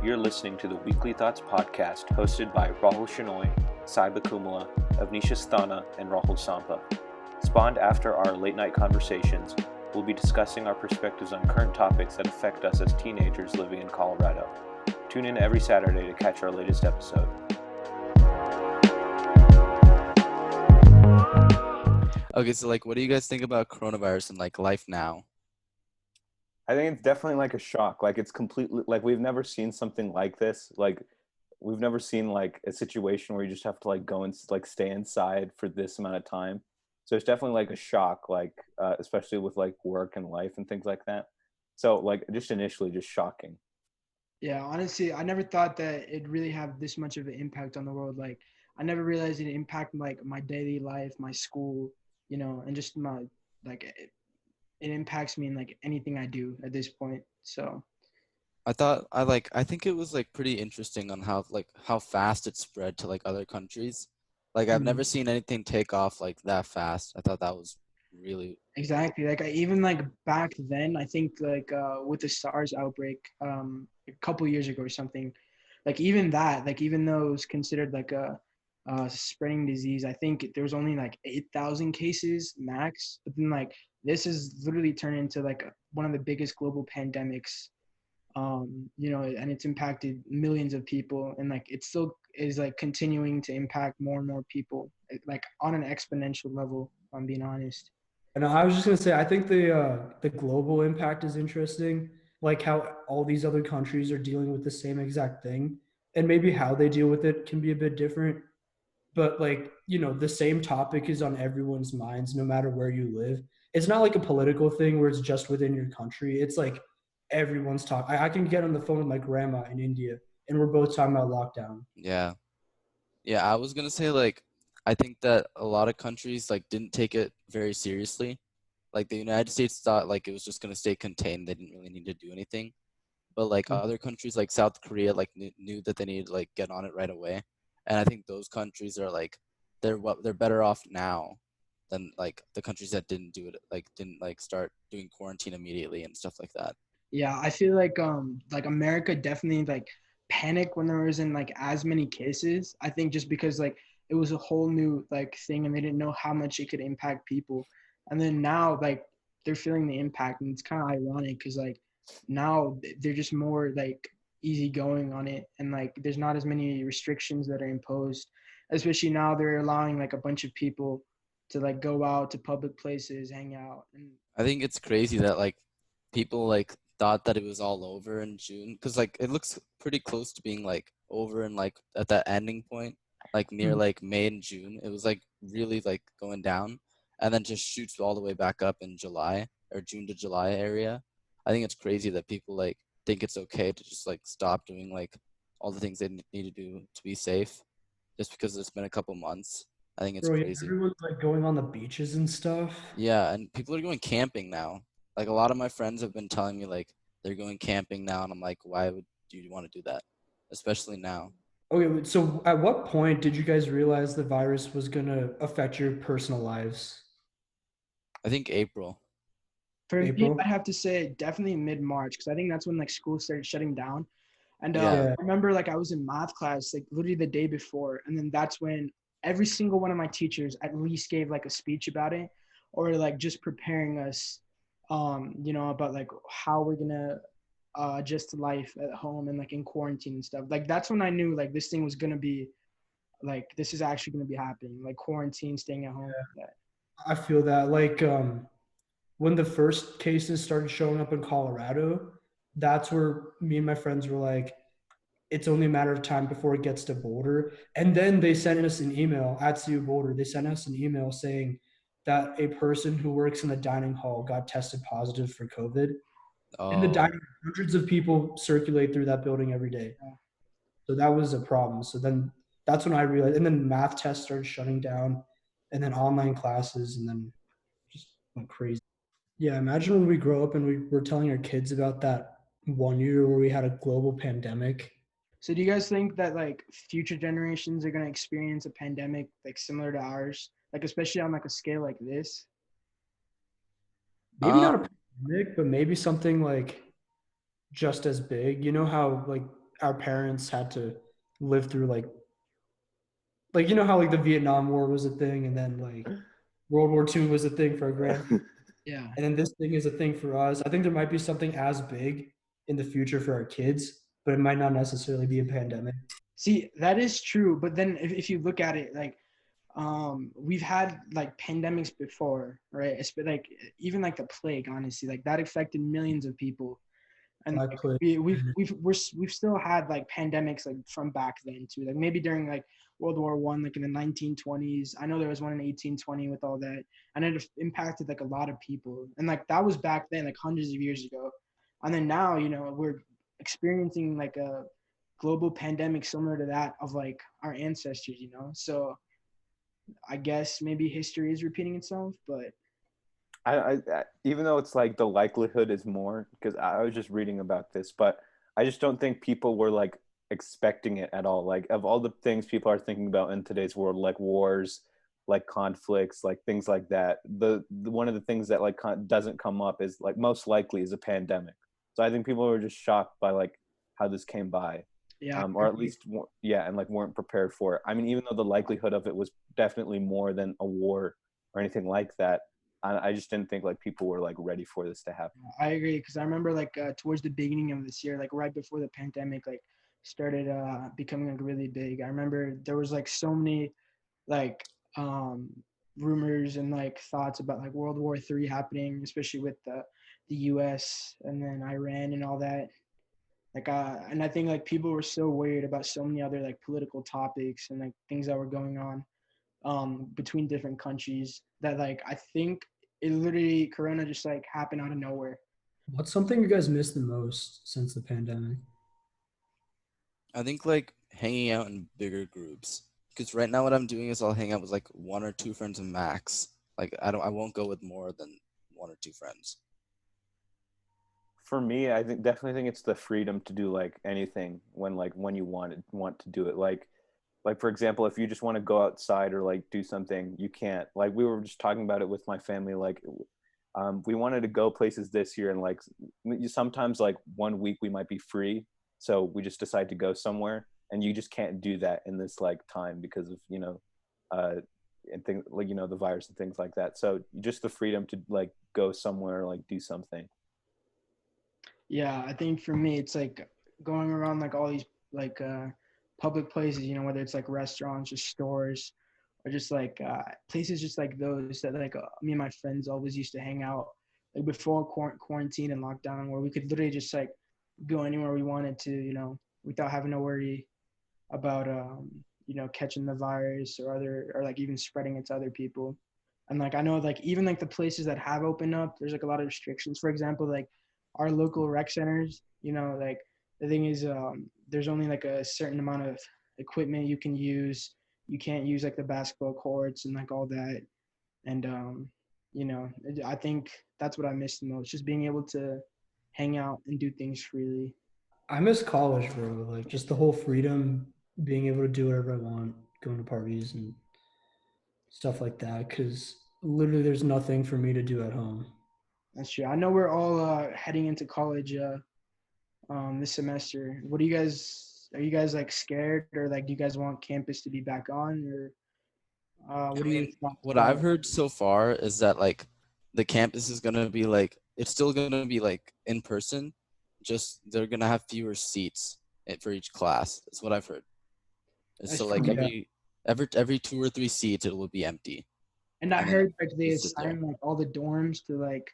You're listening to the Weekly Thoughts podcast hosted by Rahul Shenoy, Saiba Kumala, Avnisha Sthana, and Rahul Sampa. Spawned after our late night conversations, we'll be discussing our perspectives on current topics that affect us as teenagers living in Colorado. Tune in every Saturday to catch our latest episode. Okay, so what do you guys think about coronavirus and life now? I think it's definitely like a shock. It's completely we've never seen something like this. We've never seen a situation where you just have to go and stay inside for this amount of time. So it's definitely a shock, especially with work and life and things like that. So just initially just shocking. Yeah, honestly, I never thought that it'd really have this much of an impact on the world. I never realized it impacted my daily life, my school, and just my it impacts me in anything I do at this point. So I think it was pretty interesting on how fast it spread to other countries. I've never seen anything take off that fast. I thought that was really exactly. Even back then, I think with the SARS outbreak a couple years ago or something, even that, even though it was considered a spreading disease, I think there was only 8,000 cases max. But then this is literally turned into one of the biggest global pandemics, and it's impacted millions of people, and it still is continuing to impact more and more people, on an exponential level, if I'm being honest. And I was just gonna say, I think the global impact is interesting, how all these other countries are dealing with the same exact thing, and maybe how they deal with it can be a bit different. But the same topic is on everyone's minds, no matter where you live. It's not like a political thing where it's just within your country. It's everyone's talking. I can get on the phone with my grandma in India, and we're both talking about lockdown. Yeah. I was gonna say I think that a lot of countries didn't take it very seriously. The United States thought it was just gonna stay contained. They didn't really need to do anything. But other countries like South Korea knew that they needed to get on it right away. And I think those countries are they're better off now than the countries that didn't do it, didn't start doing quarantine immediately and stuff like that. Yeah, I feel like America definitely panicked when there wasn't as many cases. I think just because it was a whole new thing, and they didn't know how much it could impact people. And then now they're feeling the impact, and it's kind of ironic because now they're just more easygoing on it, and there's not as many restrictions that are imposed. Especially now they're allowing a bunch of people to go out to public places, hang out. And I think it's crazy that people thought that it was all over in June, because it looks pretty close to being over and at that ending point, near May and June. It was really going down, and then just shoots all the way back up in July, or June to July area. I think it's crazy that people think it's okay to just stop doing all the things they need to do to be safe, just because it's been a couple months. I think it's crazy. Everyone's going on the beaches and stuff. Yeah, and people are going camping now. A lot of my friends have been telling me they're going camping now, and I'm why would you want to do that, especially now? Okay, so at what point did you guys realize the virus was gonna affect your personal lives? I think April. For me, April? I have to say definitely mid-March, because I think that's when school started shutting down. And Yeah. I remember I was in math class literally the day before, and then that's when every single one of my teachers at least gave a speech about it, or just preparing us, about how we're gonna adjust to life at home and in quarantine and stuff. That's when I knew this thing was gonna be this is actually gonna be happening, quarantine, staying at home. Yeah. I feel that when the first cases started showing up in Colorado, that's where me and my friends were it's only a matter of time before it gets to Boulder. And then they sent us an email at CU Boulder. They sent us an email saying that a person who works in the dining hall got tested positive for COVID. In the dining hall, hundreds of people circulate through that building every day. So that was a problem. So then that's when I realized, and then math tests started shutting down, and then online classes, and then just went crazy. Yeah, imagine when we grow up and we were telling our kids about that 1 year where we had a global pandemic. So do you guys think that future generations are going to experience a pandemic similar to ours, especially on a scale like this? Maybe not a pandemic, but maybe something just as big. You know how our parents had to live through like you know how like the Vietnam War was a thing, and then like World War II was a thing for our grandparents, Yeah. and then this thing is a thing for us. I think there might be something as big in the future for our kids, but it might not necessarily be a pandemic. See, that is true. But then if you look at it, like, we've had like pandemics before, right? It's been like even like the plague, honestly, like that affected millions of people. And Black like, plague. we've still had like pandemics like from back then too. Like maybe during like World War One, like in the 1920s. I know there was one in 1820 with all that, and it impacted like a lot of people. And like that was back then, like hundreds of years ago. And then now, we're experiencing like a global pandemic similar to that of like our ancestors. So I guess maybe history is repeating itself, but even though it's like the likelihood is more, because I was just reading about this, but I just don't think people were like expecting it at all. Like of all the things people are thinking about in today's world, like wars, like conflicts, like things like that, the one of the things that like doesn't come up is like most likely is a pandemic. So I think people were just shocked by like how this came by, yeah, or at least yeah, and like weren't prepared for it. I mean, even though the likelihood of it was definitely more than a war or anything like that, I just didn't think like people were like ready for this to happen. I agree because I remember like towards the beginning of this year, like right before the pandemic like started becoming like really big. I remember there was like so many like um rumors and like thoughts about like World War III happening, especially with the US and then Iran and all that. Like and I think like people were so worried about so many other like political topics and like things that were going on between different countries that like I think it literally Corona just like happened out of nowhere. What's something you guys miss the most since the pandemic? I think like hanging out in bigger groups. Because right now what I'm doing is I'll hang out with like one or two friends max. Like I won't go with more than one or two friends. For me, I think definitely think it's the freedom to do like anything when you want to do it. Like for example, if you just want to go outside or like do something, you can't. Like we were just talking about it with my family. Like we wanted to go places this year, and like sometimes like one week we might be free, so we just decide to go somewhere, and you just can't do that in this like time because of uh and things like the virus and things like that. So just the freedom to like go somewhere, like do something. Yeah, I think for me it's like going around like all these like public places, whether it's like restaurants or stores or just like places just like those that like me and my friends always used to hang out like before quarantine and lockdown where we could literally just like go anywhere we wanted to, without having to worry about catching the virus or like even spreading it to other people. And like I know like even like the places that have opened up, there's like a lot of restrictions. For example, like our local rec centers, like the thing is there's only like a certain amount of equipment you can use. You can't use like the basketball courts and like all that. And I think that's what I miss the most, just being able to hang out and do things freely. I miss college, bro. Like just the whole freedom, being able to do whatever I want, going to parties and stuff like that. Because literally, there's nothing for me to do at home. That's true. I know we're all heading into college this semester. What do you guys? Are you guys like scared, or like do you guys want campus to be back on, or what I are your mean, thoughts what about I've it? heard so far is that like the campus is gonna be like it's still gonna be like in person, just they're gonna have fewer seats for each class. That's what I've heard. It's That's so true. like Yeah, every 2 or 3 seats it will be empty, And I and then heard like they just sit there. assign like all the dorms to like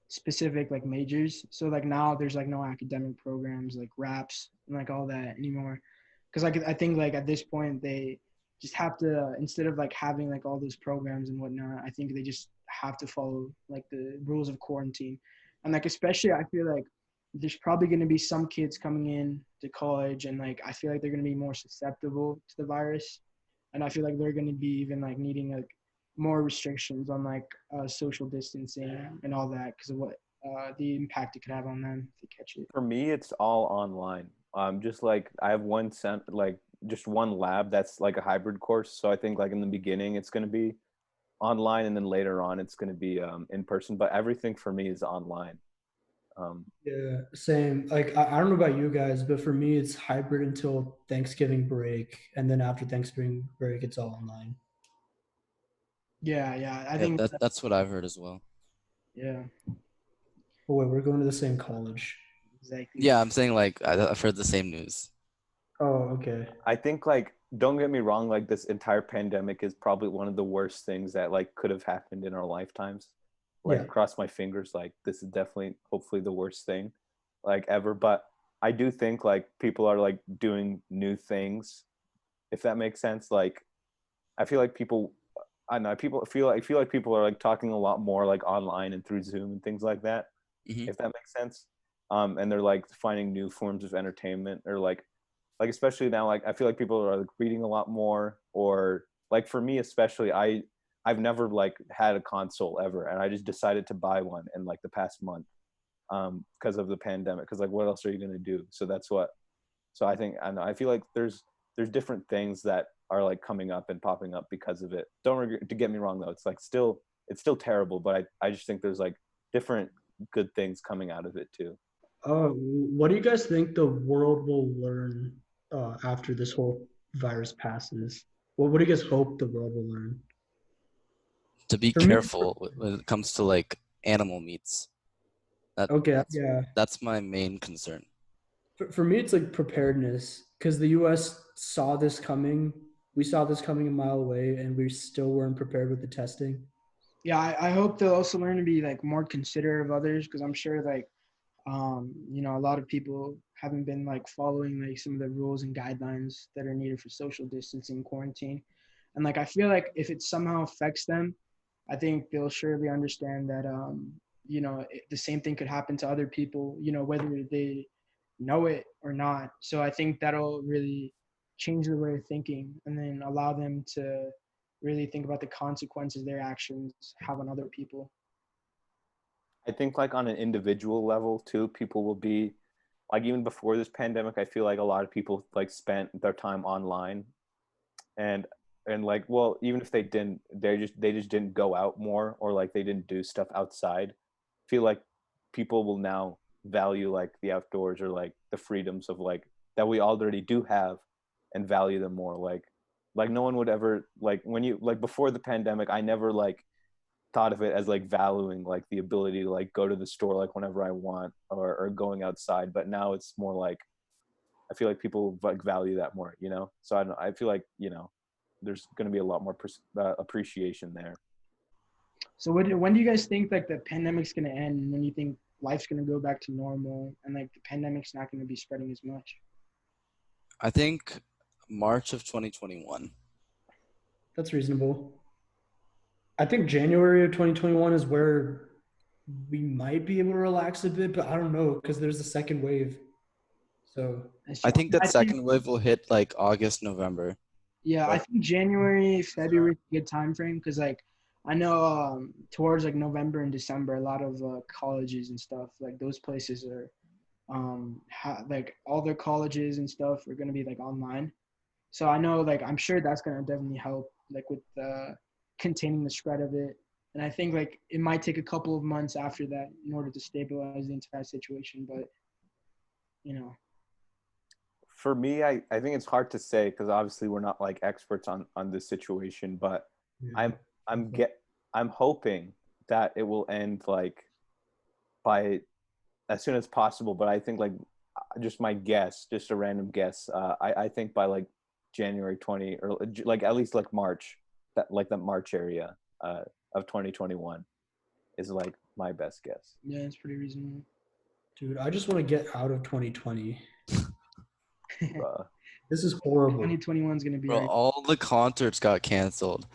specific like majors. So like now there's like no academic programs like raps and like all that anymore. Because like I think like at this point they just have to instead of like having like all those programs and whatnot, I think they just have to follow like the rules of quarantine. And like especially I feel like there's probably going to be some kids coming in to college and like I feel like they're going to be more susceptible to the virus, and I feel like they're going to be even like needing like more restrictions on like social distancing and all that because of what the impact it could have on them if they catch it. For me, it's all online. Just like I have like just one lab that's like a hybrid course. So I think like in the beginning it's going to be online, and then later on it's going to be in person. But everything for me is online. Yeah, same. Like I don't know about you guys, but for me, it's hybrid until Thanksgiving break, and then after Thanksgiving break, it's all online. Yeah, I Yeah, think that's what I've heard as well. yeah, Oh wait, we're going to the same college. exactly. Yeah, I'm saying like I've heard the same news. Oh, okay. I think like don't get me wrong, like this entire pandemic is probably one of the worst things that like could have happened in our lifetimes. Like Yeah. cross my fingers, like this is definitely hopefully the worst thing like ever. But I do think like people are like doing new things, if that makes sense. Like I feel like people I don't know, I feel like people are like talking a lot more like online and through Zoom and things like that, Hmm. if that makes sense. And they're like finding new forms of entertainment or like especially now like I feel like people are like reading a lot more or like for me especially I've never like had a console ever and I just decided to buy one in like the past month because of the pandemic because like what else are you going to do, so that's what, so I think I don't know, I feel like there's different things that are like coming up and popping up because of it. Don't regret, to get me wrong though, it's like still it's still terrible, but I just think there's like different good things coming out of it too. What do you guys think the world will learn after this whole virus passes? What do you guys hope the world will learn? To be For me, careful when it comes to like animal meats. That okay, that's yeah. that's my main concern. For me, it's like preparedness because the U.S. saw this coming. We saw this coming a mile away, and we still weren't prepared with the testing. Yeah, I hope they'll also learn to be like more considerate of others because I'm sure like a lot of people haven't been like following like some of the rules and guidelines that are needed for social distancing quarantine. And like I feel like if it somehow affects them, I think they'll surely understand that the same thing could happen to other people, whether they know it or not. So I think that'll really change the way of thinking and then allow them to really think about the consequences their actions have on other people. I think like on an individual level too, people will be like even before this pandemic, I feel like a lot of people like spent their time online and like well, even if they didn't, they just didn't go out more or like they didn't do stuff outside. I feel like people will now value like the outdoors or like the freedoms of like that we already do have and value them more. Like no one would ever like when you like before the pandemic, I never like thought of it as like valuing like the ability to like go to the store like whenever I want or going outside. But now it's more like I feel like people like value that more, you know. So I don't. I feel like there's going to be a lot more appreciation there. So when do you guys think like the pandemic's gonna end? And when you think life's gonna go back to normal and like the pandemic's not gonna be spreading as much? I think March of 2021. That's reasonable. I think January of 2021 is where we might be able to relax a bit, but I don't know because there's a second wave. So I think that I think second wave will hit like August, November. yeah, I But think January, February is a good time frame because like I know towards like November and December, a lot of colleges and stuff like those places are like all their colleges and stuff are gonna be like online. So I know like I'm sure that's gonna definitely help like with containing the spread of it. And I think like it might take a couple of months after that in order to stabilize the entire situation. But you know, For me, I think it's hard to say because obviously we're not like experts on this situation, but yeah. I'm I'm get I'm hoping that it will end like by as soon as possible. But I think like just my guess, just a random guess, I think by like January 20 or like at least like March, that like the March area of 2021 is like my best guess. yeah, it's pretty reasonable. Dude, I just want to get out of 2020. Bruh. This is horrible. 2021 is gonna be bro, our all the concerts got canceled.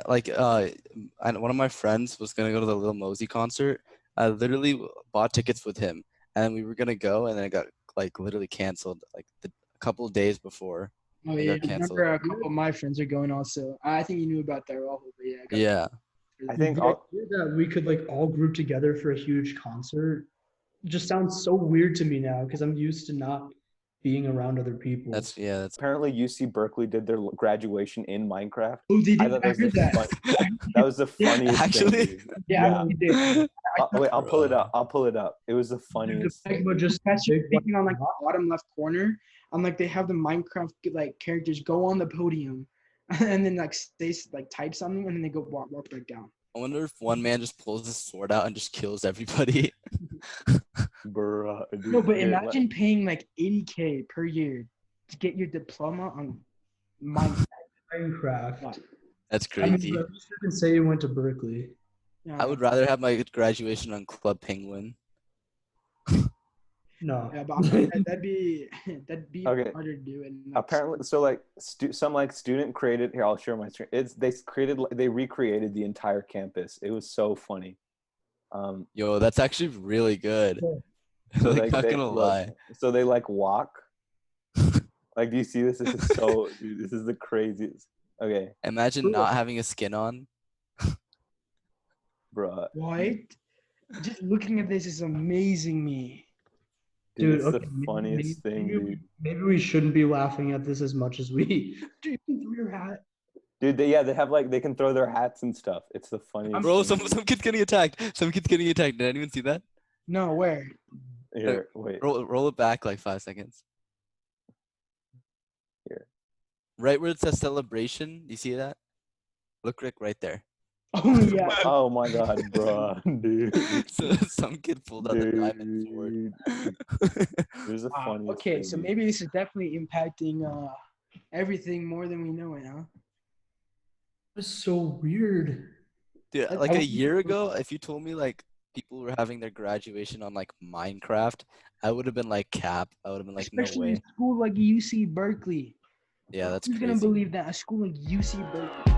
Like and one of my friends was gonna go to the Lil Mosey concert. I literally bought tickets with him, and we were gonna go, and then it got like literally canceled like a couple of days before Oh it yeah, got I canceled. remember a couple of my friends are going also. I think you knew about that, Rahul, but yeah, I got Yeah, I Dude, think the I'll, idea that we could like all group together for a huge concert just sounds so weird to me now because I'm used to not being around other people. That's Apparently, UC Berkeley did their graduation in Minecraft. Oh, they I did. thought I that was heard the that. that was the funniest Actually? thing. Dude. Yeah, they did. Wait, I'll pull it Bro. up. I'll pull it up. It was the funniest. Like, but just Professor big speaking on like the rock. bottom left corner, and like they have the Minecraft like characters go on the podium, and then like they like type something, and then they go walk back down. I wonder if one man just pulls his sword out and just kills everybody. Bruh, dude, No, but here, imagine paying like $80K per year to get your diploma on Minecraft. Minecraft. That's I mean, crazy. at least you can say you went to Berkeley. I would rather have my graduation on Club Penguin. No. Yeah, but that'd be Okay. harder to do. And apparently, so like some like student created here. I'll share my screen. They recreated the entire campus. It was so funny. Yo, that's actually really good. So Like, not they gonna look, lie. So they like walk. Like, do you see this? This is so. Dude, this is the craziest. Okay, Imagine not having a skin on. bruh. what? Just looking at this is amazing me. Dude, it's okay, the funniest thing, dude. Maybe we shouldn't be laughing at this as much as we. Dude, you can throw your hat. Dude, they have like they can throw their hats and stuff. It's the funniest. Bro, thing, some kid's getting attacked. Some kid's getting attacked. Did anyone see that? No, where? dude. Here, wait. Roll it back like 5 seconds. Here. Right where it says celebration. Do you see that? Look right there. Oh yeah. Oh my god, bruh, dude. So some kid pulled out the diamond sword. There's the funniest. Okay, thing, so dude. maybe this is definitely impacting everything more than we know it, huh? It's so weird. Dude, That's- like I a would- year ago, if you told me like people were having their graduation on like Minecraft, I would have been like cap. I would have been like, no Especially way. a school like UC Berkeley. Yeah, that's Who's gonna crazy. believe that a school like UC Berkeley?